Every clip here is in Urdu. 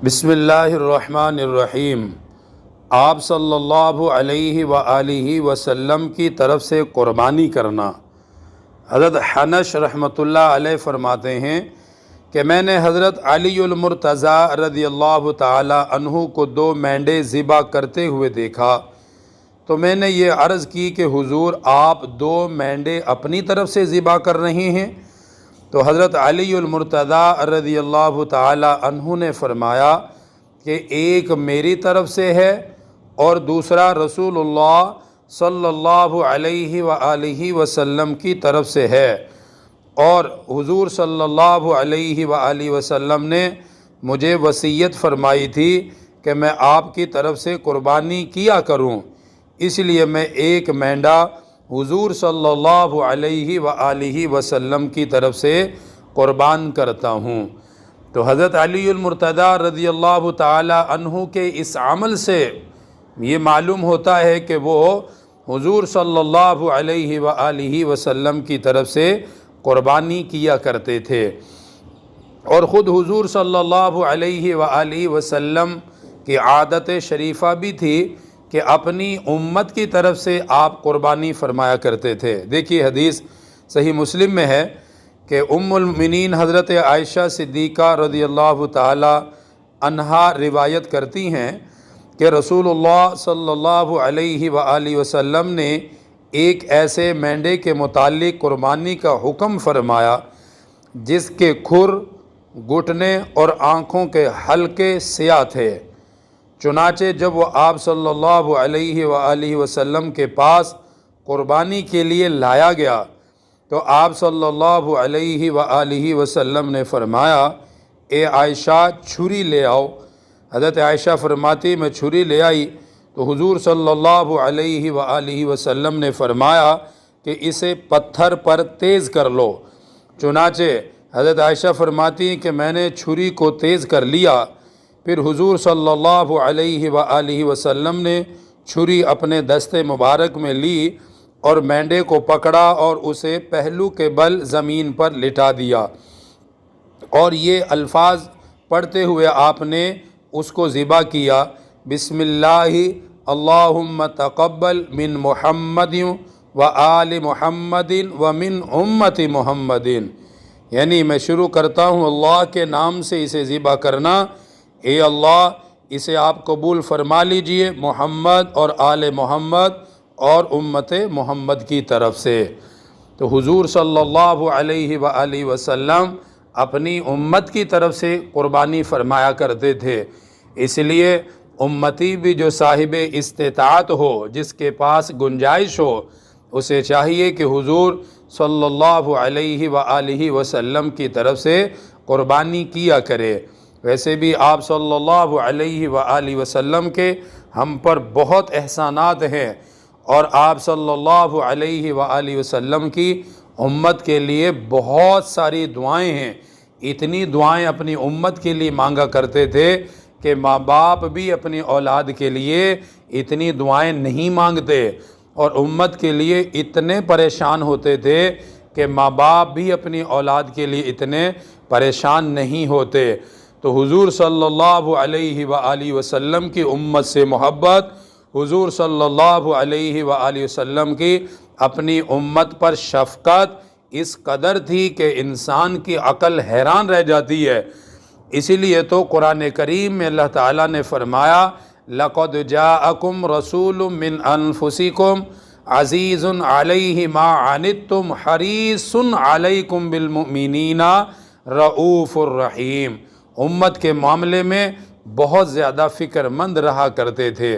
بسم اللہ الرحمن الرحیم۔ آپ صلی اللہ علیہ وآلہ وسلم کی طرف سے قربانی کرنا۔ حضرت حنش رحمۃ اللہ علیہ فرماتے ہیں کہ میں نے حضرت علی المرتضیٰ رضی اللہ تعالی عنہ کو 2 مینڈے ذبح کرتے ہوئے دیکھا تو میں نے یہ عرض کی کہ حضور آپ 2 مینڈے اپنی طرف سے ذبح کر رہے ہیں؟ تو حضرت علی المرتضیٰ رضی اللہ تعالی عنہ نے فرمایا کہ ایک میری طرف سے ہے اور دوسرا رسول اللہ صلی اللہ علیہ وآلہ وسلم کی طرف سے ہے، اور حضور صلی اللہ علیہ وآلہ وسلم نے مجھے وصیت فرمائی تھی کہ میں آپ کی طرف سے قربانی کیا کروں، اس لیے میں ایک مینڈا حضور صلی اللہ علیہ وآلہ وسلم کی طرف سے قربان کرتا ہوں۔ تو حضرت علی المرتضیٰ رضی اللہ تعالی عنہ کے اس عمل سے یہ معلوم ہوتا ہے کہ وہ حضور صلی اللہ علیہ وآلہ وسلم کی طرف سے قربانی کیا کرتے تھے، اور خود حضور صلی اللہ علیہ وآلہ وسلم کی عادت شریفہ بھی تھی کہ اپنی امت کی طرف سے آپ قربانی فرمایا کرتے تھے۔ دیکھیے حدیث صحیح مسلم میں ہے کہ ام المؤمنین حضرت عائشہ صدیقہ رضی اللہ تعالی عنہا روایت کرتی ہیں کہ رسول اللہ صلی اللہ علیہ وآلہ وسلم نے ایک ایسے مینڈے کے متعلق قربانی کا حکم فرمایا جس کے کھر، گھٹنے اور آنکھوں کے حلقے سیاہ تھے۔ چنانچہ جب وہ آپ صلی اللہ علیہ وآلہ وسلم کے پاس قربانی کے لیے لایا گیا تو آپ صلی اللہ علیہ وآلہ وسلم نے فرمایا، اے عائشہ چھری لے آؤ۔ حضرت عائشہ فرماتی میں چھری لے آئی تو حضور صلی اللہ علیہ وآلہ وسلم نے فرمایا کہ اسے پتھر پر تیز کر لو۔ چنانچہ حضرت عائشہ فرماتی کہ میں نے چھری کو تیز کر لیا، پھر حضور صلی اللہ علیہ وآلہ وسلم نے چھری اپنے دست مبارک میں لی اور مینڈے کو پکڑا اور اسے پہلو کے بل زمین پر لٹا دیا، اور یہ الفاظ پڑھتے ہوئے آپ نے اس کو ذبح کیا، بسم اللہ اللہم تقبل من محمد و آل محمد و من امت محمد، یعنی میں شروع کرتا ہوں اللہ کے نام سے اسے ذبح کرنا، اے اللہ اسے آپ قبول فرما لیجئے محمد اور آل محمد اور امت محمد کی طرف سے۔ تو حضور صلی اللہ علیہ وآلہ وسلم اپنی امت کی طرف سے قربانی فرمایا کرتے تھے، اس لیے امتی بھی جو صاحب استطاعت ہو، جس کے پاس گنجائش ہو، اسے چاہیے کہ حضور صلی اللہ علیہ وآلہ وسلم کی طرف سے قربانی کیا کرے۔ ویسے بھی آپ صلی اللہ علیہ وآلہ وسلم کے ہم پر بہت احسانات ہیں، اور آپ صلی اللہ علیہ وآلہ وسلم کی امت کے لیے بہت ساری دعائیں ہیں۔ اتنی دعائیں اپنی امت کے لیے مانگا کرتے تھے کہ ماں باپ بھی اپنی اولاد کے لیے اتنی دعائیں نہیں مانگتے، اور امت کے لیے اتنے پریشان ہوتے تھے کہ ماں باپ بھی اپنی اولاد کے لیے اتنے پریشان نہیں ہوتے۔ تو حضور صلی اللہ علیہ وآلہ وسلم کی امت سے محبت، حضور صلی اللہ علیہ وآلہ وسلم کی اپنی امت پر شفقت اس قدر تھی کہ انسان کی عقل حیران رہ جاتی ہے۔ اسی لیے تو قرآن کریم میں اللہ تعالیٰ نے فرمایا، لَقَدْ جَاءَكُمْ رَسُولٌ مِّنْ أَنفُسِكُمْ عَزِيزٌ عَلَيْهِ مَا عَنِتُّمْ حَرِيصٌ عَلَيْكُمْ بِالْمُؤْمِنِينَ رَءُوفٌ رَحِيمٌ۔ امت کے معاملے میں بہت زیادہ فکر مند رہا کرتے تھے،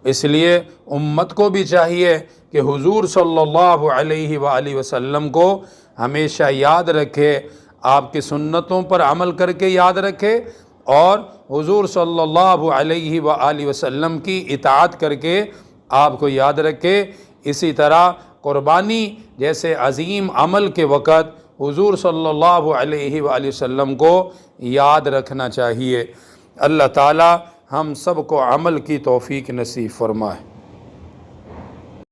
اس لیے امت کو بھی چاہیے کہ حضور صلی اللہ علیہ وآلہ وسلم کو ہمیشہ یاد رکھے، آپ کی سنتوں پر عمل کر کے یاد رکھے، اور حضور صلی اللہ علیہ وآلہ وسلم کی اطاعت کر کے آپ کو یاد رکھے۔ اسی طرح قربانی جیسے عظیم عمل کے وقت حضور صلی اللہ علیہ وآلہ وسلم کو یاد رکھنا چاہیے۔ اللہ تعالی ہم سب کو عمل کی توفیق نصیب فرمائے۔